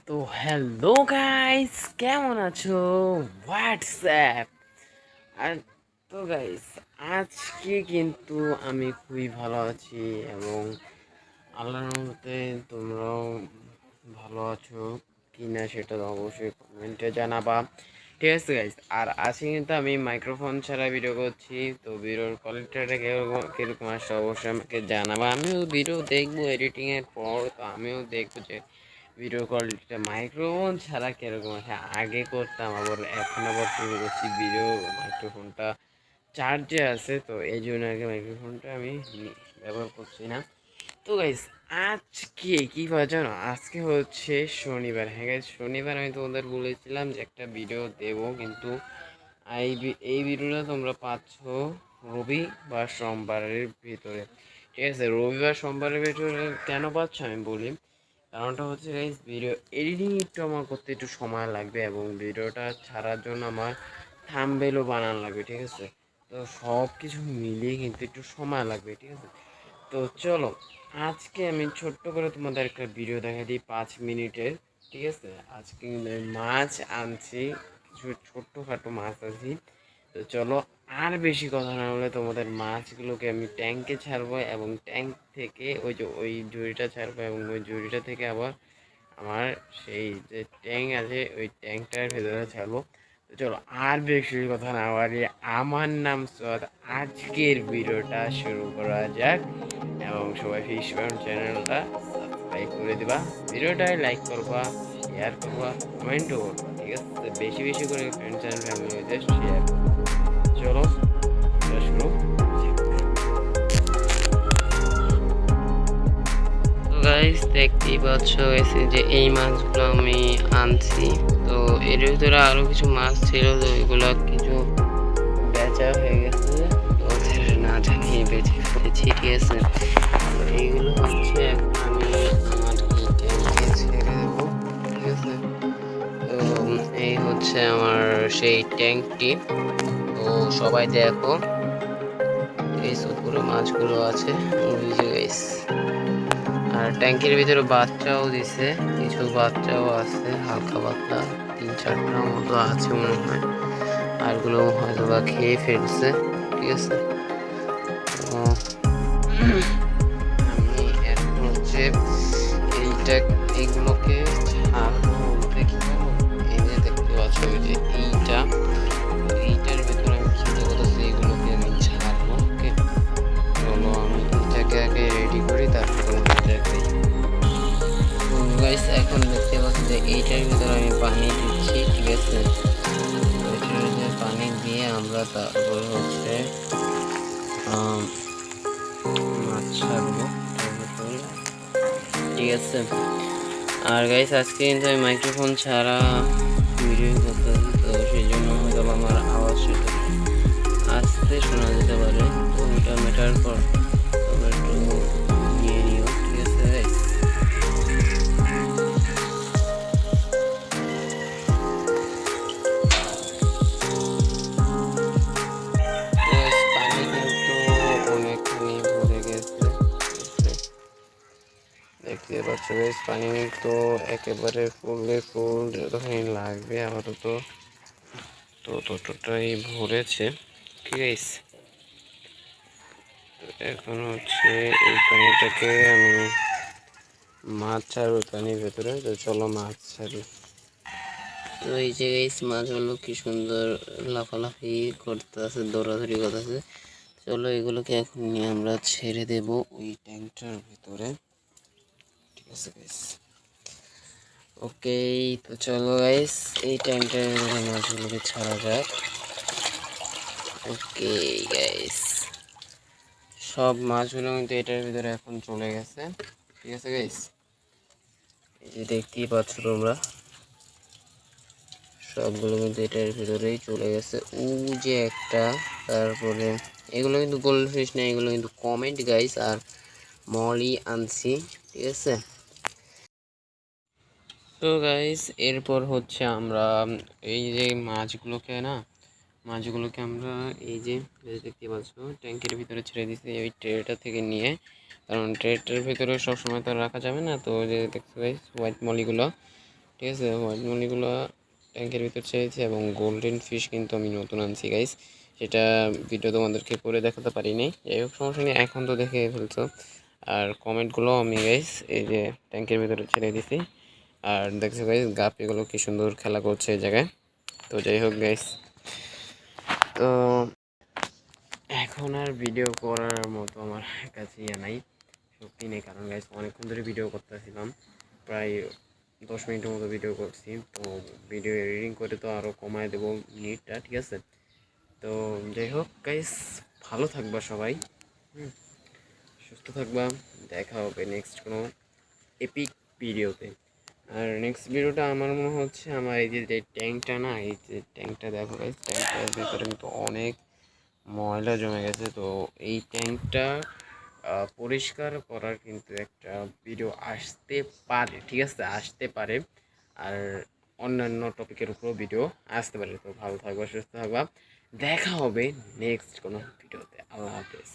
তো hello guys, কেমন আছো? হোয়াটসঅ্যাপ আর তো গাইস, আজকে কিন্তু আমি খুবই ভালো আছি এবং আল্লাহর রহমতে তোমরাও ভালো আছো কি না সেটা তো অবশ্যই কমেন্টে জানাবা। ঠিক আছে গাইস, আর আজকে কিন্তু আমি মাইক্রোফোন ছাড়া ভিডিও করছি। তো ভিডিওর কোয়ালিটিটা কিরকম কিরকম আসছে অবশ্যই আমাকে জানাবা। আমিও ভিডিও দেখবো এডিটিংয়ের পর, তো আমিও দেখবো যে ভিডিও কোয়ালিটিটা মাইক্রোফোন ছাড়া কিরকম আছে। আগে করতাম, আবার এখন আবার শুরু করছি ভিডিও মাইক্রোফোনটা চার্জে আছে, তো এই জন্য আগে মাইক্রোফোনটা আমি ব্যবহার করছি না। তো গাইস, আজকে কি বার জানো? আজকে হচ্ছে শনিবার। হ্যাঁ গাইস, শনিবার আমি তোমাদের বলেছিলাম যে একটা ভিডিও দেব, কিন্তু এই ভিডিওটা তোমরা পাচ্ছ রবি বা সোমবারের ভিতরে। ঠিক আছে, রবিবার সোমবারের ভিতরে কেন পাচ্ছ আমি বলি। কারণটা হচ্ছে গাইস, ভিডিও এডিটিং একটু আমার করতে একটু সময় লাগবে এবং ভিডিওটা ছাড়ার জন্য আমার থাম্বনেলও বানানো লাগবে। ঠিক আছে, তো সব কিছু মিলিয়ে কিন্তু একটু সময় লাগবে। ঠিক আছে, তো চলো আজকে আমি ছোট্ট করে তোমাদের একটা ভিডিও দেখা দিই 5 মিনিটের। ঠিক আছে, আজকে কিন্তু আমি মাছ আনছি, কিছু ছোট্টখাটো মাছ আনছি। তো চলো, আর বেশি কথা না বলে তোমাদের মাছগুলোকে আমি ট্যাঙ্কে ছাড়বো এবং ট্যাঙ্ক থেকে ওই ঝুড়িটা ছাড়বো এবং ওই ঝুড়িটা থেকে আবার আমার সেই যে ট্যাঙ্ক আছে ওই ট্যাঙ্কটার ভেতরে ছাড়বো। তো চলো, আর বেশি কথা না বলি, আমার নাম সদ, আজকের ভিডিওটা শুরু করা যাক। এবং সবাই ফিশ ফার্ম চ্যানেলটা সাবস্ক্রাইব করে দিবা, ভিডিওটায় লাইক করবা, শেয়ার করবা, কমেন্টও করবা। ঠিক আছে, বেশি বেশি করে ফ্রেন্ডস অ্যান্ড ফ্যামিলিদের শেয়ার করবা। চলো এটা শুরু। তো গাইস, দেখতেই পাচ্ছ এসে যে এই মাছগুলো আমি আনছি। তো এর ভিতরে আরো কিছু মাছ ছিল, তো এগুলো কিছু বেচা হয়ে গেছে, তো ওদের না জানিয়ে বেঁচে ফেলেছি। ঠিক আছে, তো এইগুলো হচ্ছে এখন আমি আমার এই ট্যাঙ্কে ছেড়ে দেবো। ঠিক আছে, তো এই হচ্ছে আমার সেই ট্যাঙ্কটি। তো সবাই দেখো, এই পুরো মাছগুলো আছে, ওই যে গাইস। আর ট্যাঙ্কির ভিতরে বাচ্চাও দিছে, কিছু বাচ্চাও আছে হালকা পাতলা, 3-4টার মতো আছে মনে হয়। আরগুলো হয়তো বা খেয়ে ফেলছে। ঠিক আছে, তো আমি এখন হচ্ছে এইগুলোকে ছাড়বো বলতে কি করবো, এই যে দেখতে পাচ্ছ ওই যে এইটার ভেতরে আমি চিন্তা করতেছি এইগুলোকে আমি ছাড়বো। ওকে, চলো আমি এটাকে আগে রেডি করি, তারপর দেখাই। তো গাইস, এখন দেখতে পাচ্ছি যে এইটার ভিতরে আমি পানি দিচ্ছি। ঠিক আছে, এটার যে পানি দিয়ে আমরা তারপরে হচ্ছে মাছ ছাড়বো। ঠিক আছে, আর গাইস আজকে কিন্তু আমি মাইক্রোফোন ছাড়া ভিডিও করতেছি, তো সেই জন্য হয়তো আমার আওয়াজটা আস্তে শোনা যেতে পারে। তো ওটা ম্যাটার কর, তবে একটু নিয়ে নিও। ঠিক আছে গাইস, পানি কিন্তু অনেকখানি ভরে গেছে। দেখতে পাচ্ছ গাইস, পানি তো একেবারে ফুল যতখানি লাগবে আপাতত তো ততটাই ভরেছে। ঠিক আছে, তো এখন হচ্ছে এই পানিটাকে আমি মাছ ছাড়বো পানির ভেতরে। তো চলো মাছ ছাড়ি। তো এই যে গাইস, মাছগুলো কি সুন্দর লাফালাফি করতেছে, দৌড়াদৌড়ি করতেছে। চলো এগুলোকে এখন নিয়ে আমরা ছেড়ে দেব ওই ট্যাঙ্কটার ভিতরে। ঠিক আছে গাইস, ওকে। তো চলো গাইস, এই ট্যাঙ্কটার ভিতরে মাছগুলোকে ছাড়া যাক। ওকে গাইস, সব মাছগুলো কিন্তু এটার ভিতরে এখন চলে গেছে। ঠিক আছে গাইস, এই যে দেখতেই পাচ্ছ তোমরা, সবগুলো কিন্তু এটার ভিতরেই চলে গেছে। ও যে একটা, তারপরে এগুলো কিন্তু গোল্ড ফিশ না, এগুলো কিন্তু কমেন্ট গাইস, আর মলি আনছি। ঠিক আছে, তো গাইস এরপর হচ্ছে আমরা এই যে মাছগুলোকে আমরা এই যে দেখতে পাচ্ছ ট্যাঙ্কের ভিতরে ছেড়ে দিচ্ছি ওই ট্রেটা থেকে নিয়ে, কারণ ট্রেটার ভিতরে সবসময় তো রাখা যাবে না। তো যে দেখতে গাইস হোয়াইট মলিগুলো, ঠিক ঠিক আছে। হোয়াইট মনিগুলো ট্যাঙ্কের ভিতর ছেড়েছি এবং গোল্ডেন ফিশ কিন্তু আমি নতুন আনছি গাইস, সেটা ভিডিও তোমাদেরকে করে দেখাতে পারিনি। যাই হোক সমস্যা নেই, এখন তো দেখে ফেলছো। আর কমেন্টগুলো আমি গাইস এই যে ট্যাঙ্কের ভিতরে ছেড়ে দিছি। আর দেখছো গাইস গাপিগুলো কি সুন্দর খেলা করছে এই জায়গায়। তো যাই হোক গাইস, তো এখন আর ভিডিও করার মতো আমার কাছে নাই, সত্যি নেই। কারণ গাইস অনেকক্ষণ ধরে ভিডিও করতেছিলাম, প্রায় 10 মিনিটের মতো ভিডিও করছি। তো ভিডিও এডিটিং করে তো আরও কমায় দেবো মিনিটটা, ঠিক আছে। তো যাই হোক গাইস, ভালো থাকবা সবাই, সুস্থ থাকবা। দেখা হবে নেক্সট কোনো এপিক ভিডিওতে। আর নেক্সট ভিডিওটা আমার মনে হচ্ছে আমার এই যে ট্যাঙ্কটা না, এই যে ট্যাঙ্কটা দেখো গাইস, ট্যাঙ্কটার ভিতরে কিন্তু অনেক ময়লা জমে গেছে। তো এই ট্যাঙ্কটা পরিষ্কার করার কিন্তু একটা ভিডিও আসতে পারে, ঠিক আছে, আসতে পারে। আর অন্যান্য টপিকের উপরেও ভিডিও আসতে পারে। তো ভালো থাকবা, সুস্থ থাকবা, দেখা হবে নেক্সট কোনো ভিডিওতে। আল্লাহ হাফেজ।